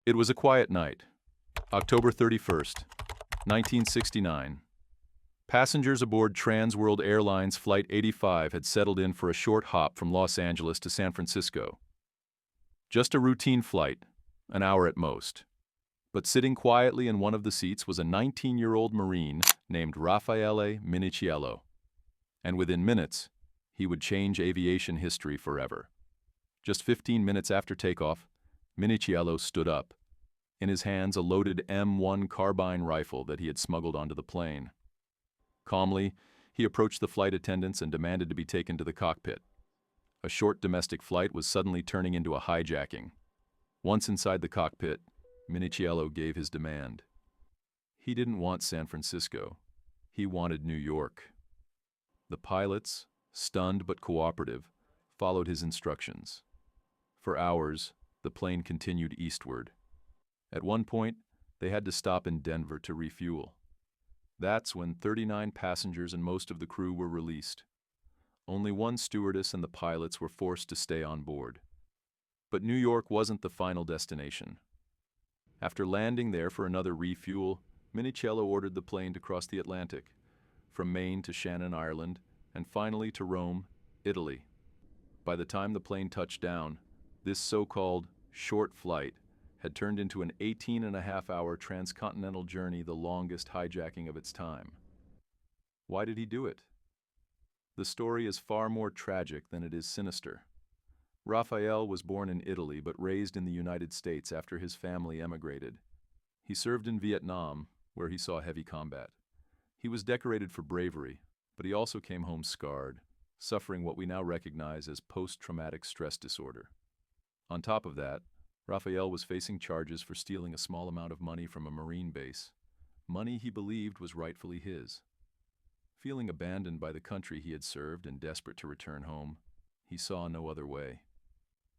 It was a quiet night, October 31st, 1969. Passengers aboard Trans World Airlines Flight 85 had settled in for a short hop from Los Angeles to San Francisco. Just a routine flight, an hour at most. But sitting quietly in one of the seats was a 19-year-old Marine named Raffaele Minichiello. And within minutes, he would change aviation history forever. Just 15 minutes after takeoff, Minichiello stood up, in his hands a loaded M1 carbine rifle that he had smuggled onto the plane. Calmly, he approached the flight attendants and demanded to be taken to the cockpit. A short domestic flight was suddenly turning into a hijacking. Once inside the cockpit, Minichiello gave his demand. He didn't want San Francisco. He wanted New York. The pilots, stunned but cooperative, followed his instructions. For hours, the plane continued eastward. At one point, they had to stop in Denver to refuel. That's when 39 passengers and most of the crew were released. Only one stewardess and the pilots were forced to stay on board. But New York wasn't the final destination. After landing there for another refuel, Minichiello ordered the plane to cross the Atlantic, from Maine to Shannon, Ireland, and finally to Rome, Italy. By the time the plane touched down, this so-called short flight had turned into an 18-and-a-half-hour transcontinental journey, the longest hijacking of its time. Why did he do it? The story is far more tragic than it is sinister. Raffaele was born in Italy but raised in the United States after his family emigrated. He served in Vietnam, where he saw heavy combat. He was decorated for bravery, but he also came home scarred, suffering what we now recognize as post-traumatic stress disorder. On top of that, Raffaele was facing charges for stealing a small amount of money from a Marine base, money he believed was rightfully his. Feeling abandoned by the country he had served and desperate to return home, he saw no other way.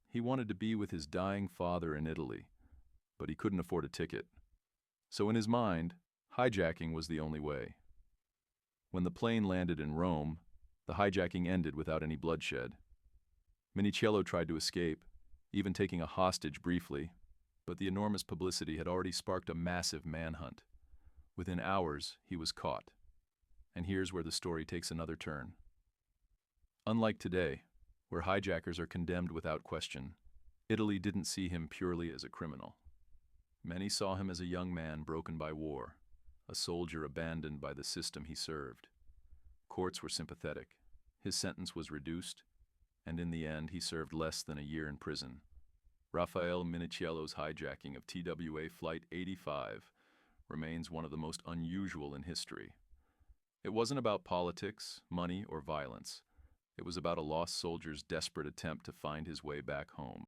He wanted to be with his dying father in Italy, but he couldn't afford a ticket. So in his mind, hijacking was the only way. When the plane landed in Rome, the hijacking ended without any bloodshed. Minichiello tried to escape, even taking a hostage briefly, but the enormous publicity had already sparked a massive manhunt. Within hours, he was caught. And here's where the story takes another turn. Unlike today, where hijackers are condemned without question, Italy didn't see him purely as a criminal. Many saw him as a young man broken by war, a soldier abandoned by the system he served. Courts were sympathetic. His sentence was reduced, and in the end he served less than a year in prison. Raffaele Minichiello's hijacking of TWA Flight 85 remains one of the most unusual in history. It wasn't about politics, money, or violence. It was about a lost soldier's desperate attempt to find his way back home.